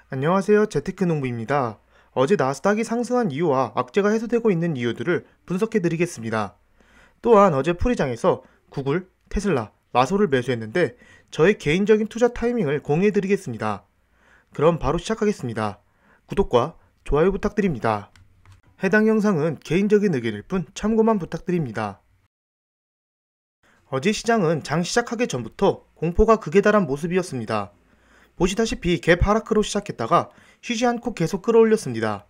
안녕하세요. 재테크농부입니다. 어제 나스닥이 상승한 이유와 악재가 해소되고 있는 이유들을 분석해 드리겠습니다. 또한 어제 풀이장에서 구글, 테슬라, 마소를 매수했는데 저의 개인적인 투자 타이밍을 공유해 드리겠습니다. 그럼 바로 시작하겠습니다. 구독과 좋아요 부탁드립니다. 해당 영상은 개인적인 의견일 뿐 참고만 부탁드립니다. 어제 시장은 장 시작하기 전부터 공포가 극에 달한 모습이었습니다. 보시다시피 갭 하락으로 시작했다가 쉬지 않고 계속 끌어올렸습니다.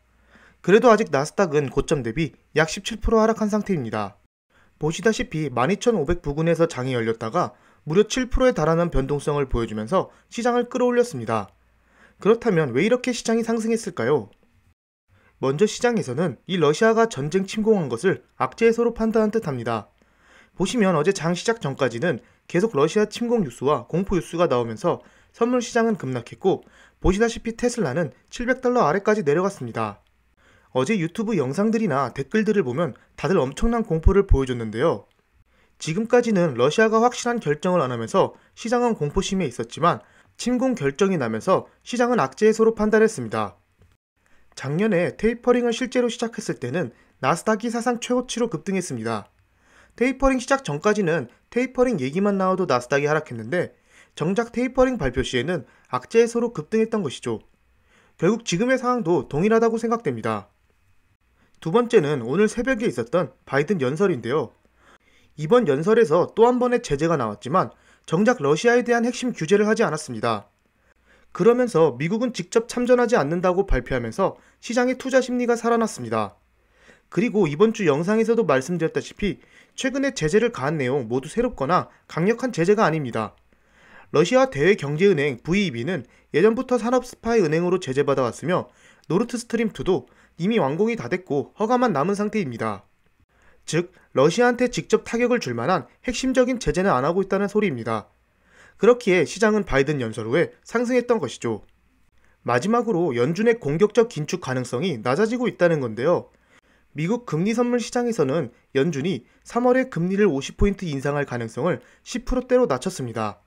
그래도 아직 나스닥은 고점 대비 약 17% 하락한 상태입니다. 보시다시피 12,500 부근에서 장이 열렸다가 무려 7%에 달하는 변동성을 보여주면서 시장을 끌어올렸습니다. 그렇다면 왜 이렇게 시장이 상승했을까요? 먼저 시장에서는 이 러시아가 전쟁 침공한 것을 악재 해소로 판단한 듯합니다. 보시면 어제 장 시작 전까지는 계속 러시아 침공 뉴스와 공포 뉴스가 나오면서 선물 시장은 급락했고, 보시다시피 테슬라는 $700 아래까지 내려갔습니다. 어제 유튜브 영상들이나 댓글들을 보면 다들 엄청난 공포를 보여줬는데요. 지금까지는 러시아가 확실한 결정을 안 하면서 시장은 공포심에 있었지만 침공 결정이 나면서 시장은 악재 해소로 판단했습니다. 작년에 테이퍼링을 실제로 시작했을 때는 나스닥이 사상 최고치로 급등했습니다. 테이퍼링 시작 전까지는 테이퍼링 얘기만 나와도 나스닥이 하락했는데 정작 테이퍼링 발표 시에는 악재 해소로 급등했던 것이죠. 결국 지금의 상황도 동일하다고 생각됩니다. 두 번째는 오늘 새벽에 있었던 바이든 연설인데요. 이번 연설에서 또 한 번의 제재가 나왔지만 정작 러시아에 대한 핵심 규제를 하지 않았습니다. 그러면서 미국은 직접 참전하지 않는다고 발표하면서 시장의 투자 심리가 살아났습니다. 그리고 이번 주 영상에서도 말씀드렸다시피 최근에 제재를 가한 내용 모두 새롭거나 강력한 제재가 아닙니다. 러시아 대외경제은행 VEB는 예전부터 산업 스파이 은행으로 제재받아왔으며 노르트스트림2도 이미 완공이 다 됐고 허가만 남은 상태입니다. 즉, 러시아한테 직접 타격을 줄 만한 핵심적인 제재는 안 하고 있다는 소리입니다. 그렇기에 시장은 바이든 연설 후에 상승했던 것이죠. 마지막으로 연준의 공격적 긴축 가능성이 낮아지고 있다는 건데요. 미국 금리 선물 시장에서는 연준이 3월에 금리를 50포인트 인상할 가능성을 10%대로 낮췄습니다.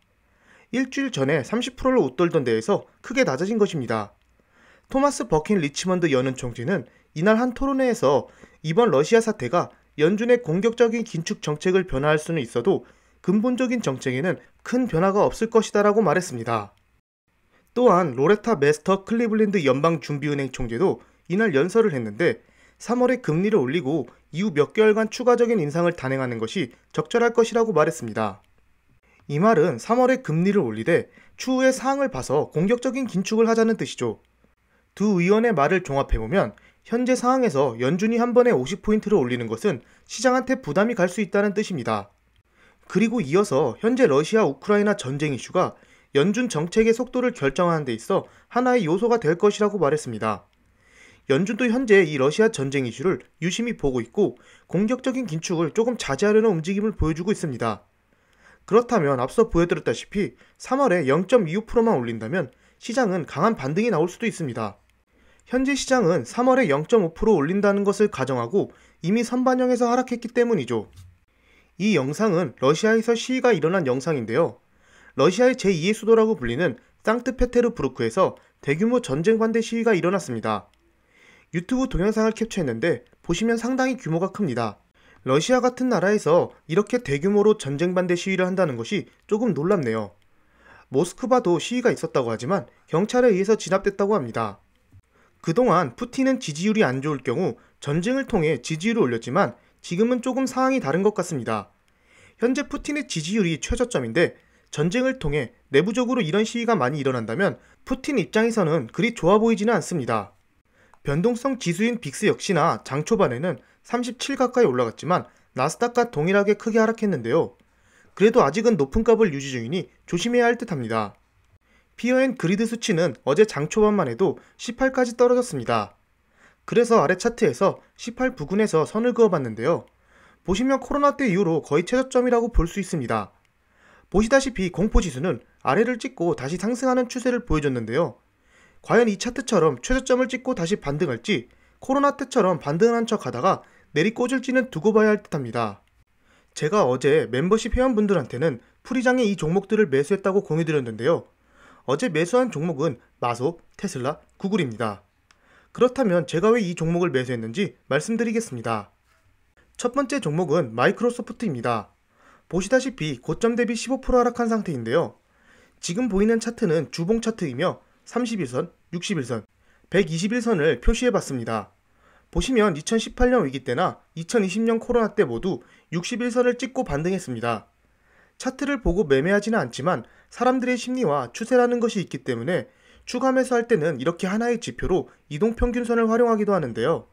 일주일 전에 30%를 웃돌던 데에서 크게 낮아진 것입니다. 토마스 버킨 리치먼드 연은 총재는 이날 한 토론회에서 이번 러시아 사태가 연준의 공격적인 긴축 정책을 변화할 수는 있어도 근본적인 정책에는 큰 변화가 없을 것이다 라고 말했습니다. 또한 로레타 메스터 클리블랜드 연방준비은행 총재도 이날 연설을 했는데 3월에 금리를 올리고 이후 몇 개월간 추가적인 인상을 단행하는 것이 적절할 것이라고 말했습니다. 이 말은 3월에 금리를 올리되 추후의 사항을 봐서 공격적인 긴축을 하자는 뜻이죠. 두 의원의 말을 종합해보면 현재 상황에서 연준이 한 번에 50포인트를 올리는 것은 시장한테 부담이 갈 수 있다는 뜻입니다. 그리고 이어서 현재 러시아 우크라이나 전쟁 이슈가 연준 정책의 속도를 결정하는 데 있어 하나의 요소가 될 것이라고 말했습니다. 연준도 현재 이 러시아 전쟁 이슈를 유심히 보고 있고 공격적인 긴축을 조금 자제하려는 움직임을 보여주고 있습니다. 그렇다면 앞서 보여드렸다시피 3월에 0.25%만 올린다면 시장은 강한 반등이 나올 수도 있습니다. 현재 시장은 3월에 0.5% 올린다는 것을 가정하고 이미 선반영해서 하락했기 때문이죠. 이 영상은 러시아에서 시위가 일어난 영상인데요. 러시아의 제2의 수도라고 불리는 상트페테르부르크에서 대규모 전쟁 반대 시위가 일어났습니다. 유튜브 동영상을 캡처했는데 보시면 상당히 규모가 큽니다. 러시아 같은 나라에서 이렇게 대규모로 전쟁 반대 시위를 한다는 것이 조금 놀랍네요. 모스크바도 시위가 있었다고 하지만 경찰에 의해서 진압됐다고 합니다. 그동안 푸틴은 지지율이 안 좋을 경우 전쟁을 통해 지지율을 올렸지만 지금은 조금 상황이 다른 것 같습니다. 현재 푸틴의 지지율이 최저점인데 전쟁을 통해 내부적으로 이런 시위가 많이 일어난다면 푸틴 입장에서는 그리 좋아 보이지는 않습니다. 변동성 지수인 빅스 역시나 장 초반에는 37 가까이 올라갔지만 나스닥과 동일하게 크게 하락했는데요. 그래도 아직은 높은 값을 유지 중이니 조심해야 할 듯합니다. 피어앤그리드 수치는 어제 장 초반만 해도 18까지 떨어졌습니다. 그래서 아래 차트에서 18 부근에서 선을 그어봤는데요. 보시면 코로나 때 이후로 거의 최저점이라고 볼 수 있습니다. 보시다시피 공포지수는 아래를 찍고 다시 상승하는 추세를 보여줬는데요. 과연 이 차트처럼 최저점을 찍고 다시 반등할지 코로나 때처럼 반등한 척 하다가 내리꽂을지는 두고 봐야 할 듯합니다. 제가 어제 멤버십 회원분들한테는 풀이장에 이 종목들을 매수했다고 공유드렸는데요. 어제 매수한 종목은 마소, 테슬라, 구글입니다. 그렇다면 제가 왜 이 종목을 매수했는지 말씀드리겠습니다. 첫 번째 종목은 마이크로소프트입니다. 보시다시피 고점 대비 15% 하락한 상태인데요. 지금 보이는 차트는 주봉 차트이며 31선, 61선, 121선을 표시해봤습니다. 보시면 2018년 위기 때나 2020년 코로나 때 모두 61선을 찍고 반등했습니다. 차트를 보고 매매하지는 않지만 사람들의 심리와 추세라는 것이 있기 때문에 추가 매수할 때는 이렇게 하나의 지표로 이동평균선을 활용하기도 하는데요.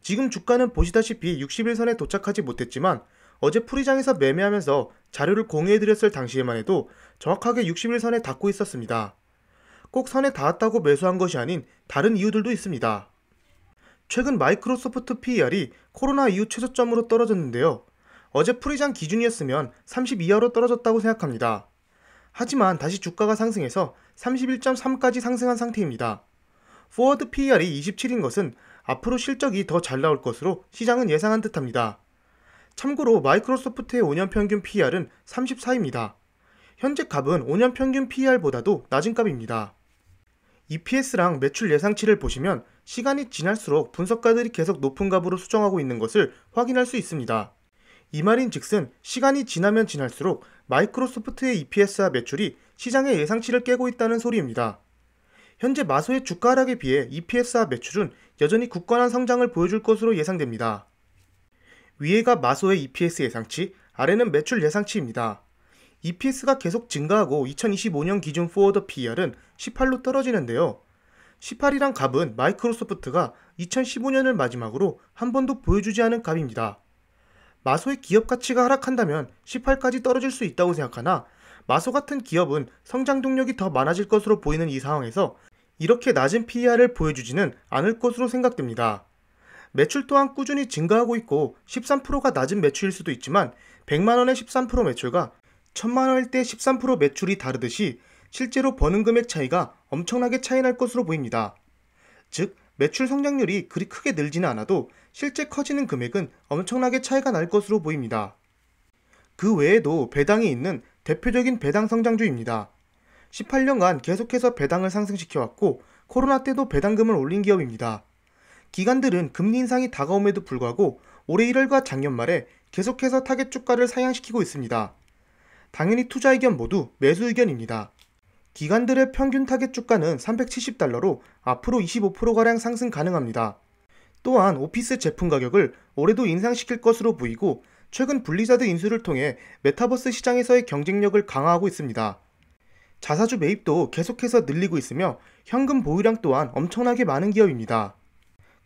지금 주가는 보시다시피 61선에 도착하지 못했지만 어제 풀이장에서 매매하면서 자료를 공유해드렸을 당시에만 해도 정확하게 61선에 닿고 있었습니다. 꼭 선에 닿았다고 매수한 것이 아닌 다른 이유들도 있습니다. 최근 마이크로소프트 PER이 코로나 이후 최저점으로 떨어졌는데요. 어제 풀이장 기준이었으면 30 이하로 떨어졌다고 생각합니다. 하지만 다시 주가가 상승해서 31.3까지 상승한 상태입니다. 포워드 PER이 27인 것은 앞으로 실적이 더 잘 나올 것으로 시장은 예상한 듯합니다. 참고로 마이크로소프트의 5년 평균 PER은 34입니다. 현재 값은 5년 평균 PER보다도 낮은 값입니다. EPS랑 매출 예상치를 보시면 시간이 지날수록 분석가들이 계속 높은 값으로 수정하고 있는 것을 확인할 수 있습니다. 이 말인즉슨 시간이 지나면 지날수록 마이크로소프트의 EPS와 매출이 시장의 예상치를 깨고 있다는 소리입니다. 현재 마소의 주가 하락에 비해 EPS와 매출은 여전히 굳건한 성장을 보여줄 것으로 예상됩니다. 위에가 마소의 EPS 예상치, 아래는 매출 예상치입니다. EPS가 계속 증가하고 2025년 기준 포워드 PER은 18로 떨어지는데요. 18이란 값은 마이크로소프트가 2015년을 마지막으로 한 번도 보여주지 않은 값입니다. 마소의 기업 가치가 하락한다면 18까지 떨어질 수 있다고 생각하나 마소 같은 기업은 성장 동력이 더 많아질 것으로 보이는 이 상황에서 이렇게 낮은 PER을 보여주지는 않을 것으로 생각됩니다. 매출 또한 꾸준히 증가하고 있고 13%가 낮은 매출일 수도 있지만 100만원의 13% 매출과 1000만원일 때 13% 매출이 다르듯이 실제로 버는 금액 차이가 엄청나게 차이 날 것으로 보입니다. 즉 매출 성장률이 그리 크게 늘지는 않아도 실제 커지는 금액은 엄청나게 차이가 날 것으로 보입니다. 그 외에도 배당이 있는 대표적인 배당 성장주입니다. 18년간 계속해서 배당을 상승시켜왔고 코로나 때도 배당금을 올린 기업입니다. 기관들은 금리 인상이 다가옴에도 불구하고 올해 1월과 작년 말에 계속해서 타겟 주가를 상향시키고 있습니다. 당연히 투자 의견 모두 매수 의견입니다. 기관들의 평균 타겟 주가는 370달러로 앞으로 25%가량 상승 가능합니다. 또한 오피스 제품 가격을 올해도 인상시킬 것으로 보이고 최근 블리자드 인수를 통해 메타버스 시장에서의 경쟁력을 강화하고 있습니다. 자사주 매입도 계속해서 늘리고 있으며 현금 보유량 또한 엄청나게 많은 기업입니다.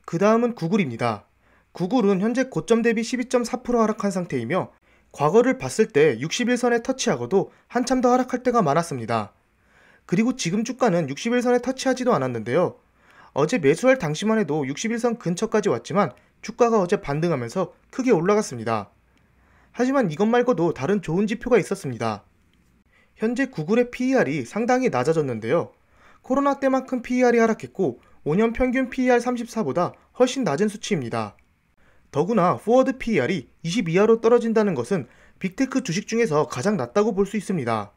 그 다음은 구글입니다. 구글은 현재 고점 대비 12.4% 하락한 상태이며 과거를 봤을 때 61선에 터치하고도 한참 더 하락할 때가 많았습니다. 그리고 지금 주가는 61선에 터치하지도 않았는데요. 어제 매수할 당시만 해도 61선 근처까지 왔지만 주가가 어제 반등하면서 크게 올라갔습니다. 하지만 이것 말고도 다른 좋은 지표가 있었습니다. 현재 구글의 PER이 상당히 낮아졌는데요. 코로나 때만큼 PER이 하락했고 5년 평균 PER 34보다 훨씬 낮은 수치입니다. 더구나 포워드 PER이 20 이하로 떨어진다는 것은 빅테크 주식 중에서 가장 낮다고 볼 수 있습니다.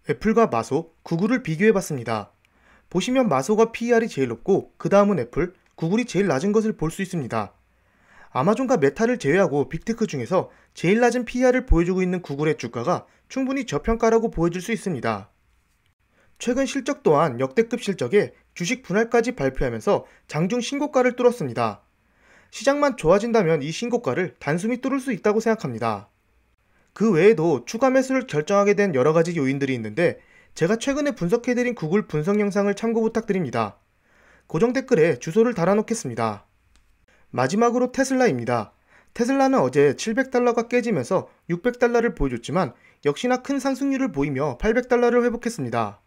애플과 마소, 구글을 비교해봤습니다. 보시면 마소가 PER이 제일 높고 그 다음은 애플, 구글이 제일 낮은 것을 볼 수 있습니다. 아마존과 메타를 제외하고 빅테크 중에서 제일 낮은 PER을 보여주고 있는 구글의 주가가 충분히 저평가라고 보여줄 수 있습니다. 최근 실적 또한 역대급 실적에 주식 분할까지 발표하면서 장중 신고가를 뚫었습니다. 시장만 좋아진다면 이 신고가를 단숨이 뚫을 수 있다고 생각합니다. 그 외에도 추가 매수를 결정하게 된 여러가지 요인들이 있는데 제가 최근에 분석해드린 구글 분석 영상을 참고 부탁드립니다. 고정 댓글에 주소를 달아놓겠습니다. 마지막으로 테슬라입니다. 테슬라는 어제 700달러가 깨지면서 600달러를 보여줬지만 역시나 큰 상승률을 보이며 800달러를 회복했습니다.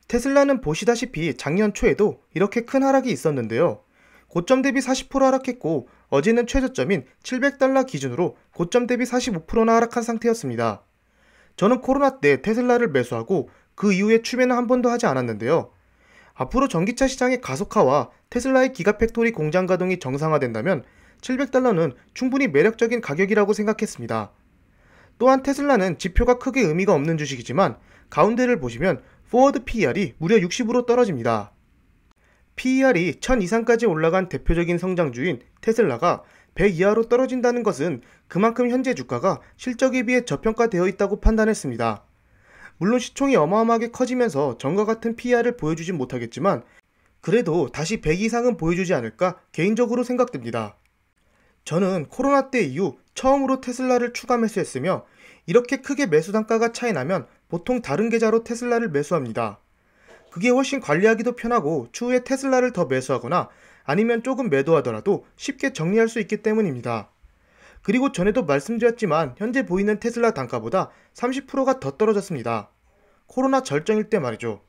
테슬라는 보시다시피 작년 초에도 이렇게 큰 하락이 있었는데요. 고점 대비 40% 하락했고 어제는 최저점인 700달러 기준으로 고점 대비 45%나 하락한 상태였습니다. 저는 코로나 때 테슬라를 매수하고 그 이후에 추매는 한 번도 하지 않았는데요. 앞으로 전기차 시장의 가속화와 테슬라의 기가팩토리 공장 가동이 정상화된다면 700달러는 충분히 매력적인 가격이라고 생각했습니다. 또한 테슬라는 지표가 크게 의미가 없는 주식이지만 가운데를 보시면 포워드 PER이 무려 60으로 떨어집니다. PER이 1000 이상까지 올라간 대표적인 성장주인 테슬라가 100 이하로 떨어진다는 것은 그만큼 현재 주가가 실적에 비해 저평가되어 있다고 판단했습니다. 물론 시총이 어마어마하게 커지면서 전과 같은 PER을 보여주진 못하겠지만 그래도 다시 100 이상은 보여주지 않을까 개인적으로 생각됩니다. 저는 코로나 때 이후 처음으로 테슬라를 추가 매수했으며 이렇게 크게 매수 단가가 차이 나면 보통 다른 계좌로 테슬라를 매수합니다. 그게 훨씬 관리하기도 편하고 추후에 테슬라를 더 매수하거나 아니면 조금 매도하더라도 쉽게 정리할 수 있기 때문입니다. 그리고 전에도 말씀드렸지만 현재 보이는 테슬라 단가보다 30%가 더 떨어졌습니다. 코로나 절정일 때 말이죠.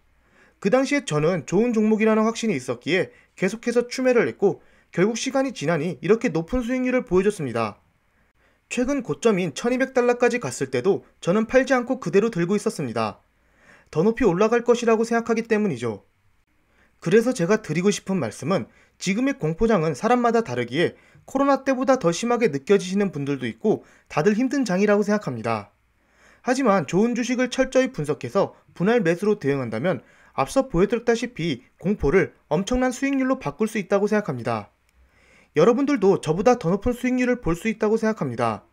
그 당시에 저는 좋은 종목이라는 확신이 있었기에 계속해서 추매를 했고 결국 시간이 지나니 이렇게 높은 수익률을 보여줬습니다. 최근 고점인 1200달러까지 갔을 때도 저는 팔지 않고 그대로 들고 있었습니다. 더 높이 올라갈 것이라고 생각하기 때문이죠. 그래서 제가 드리고 싶은 말씀은 지금의 공포장은 사람마다 다르기에 코로나 때보다 더 심하게 느껴지시는 분들도 있고 다들 힘든 장이라고 생각합니다. 하지만 좋은 주식을 철저히 분석해서 분할 매수로 대응한다면 앞서 보여드렸다시피 공포를 엄청난 수익률로 바꿀 수 있다고 생각합니다. 여러분들도 저보다 더 높은 수익률을 볼 수 있다고 생각합니다.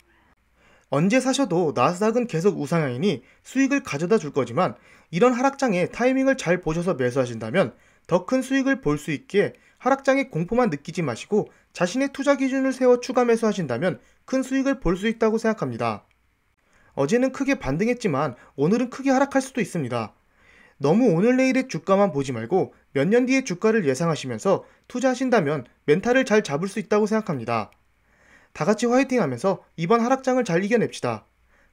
언제 사셔도 나스닥은 계속 우상향이니 수익을 가져다 줄 거지만 이런 하락장에 타이밍을 잘 보셔서 매수하신다면 더 큰 수익을 볼 수 있기에 하락장의 공포만 느끼지 마시고 자신의 투자 기준을 세워 추가 매수하신다면 큰 수익을 볼 수 있다고 생각합니다. 어제는 크게 반등했지만 오늘은 크게 하락할 수도 있습니다. 너무 오늘 내일의 주가만 보지 말고 몇 년 뒤의 주가를 예상하시면서 투자하신다면 멘탈을 잘 잡을 수 있다고 생각합니다. 다같이 화이팅 하면서 이번 하락장을 잘 이겨냅시다.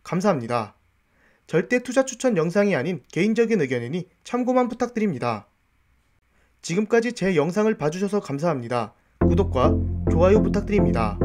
감사합니다. 절대 투자 추천 영상이 아닌 개인적인 의견이니 참고만 부탁드립니다. 지금까지 제 영상을 봐주셔서 감사합니다. 구독과 좋아요 부탁드립니다.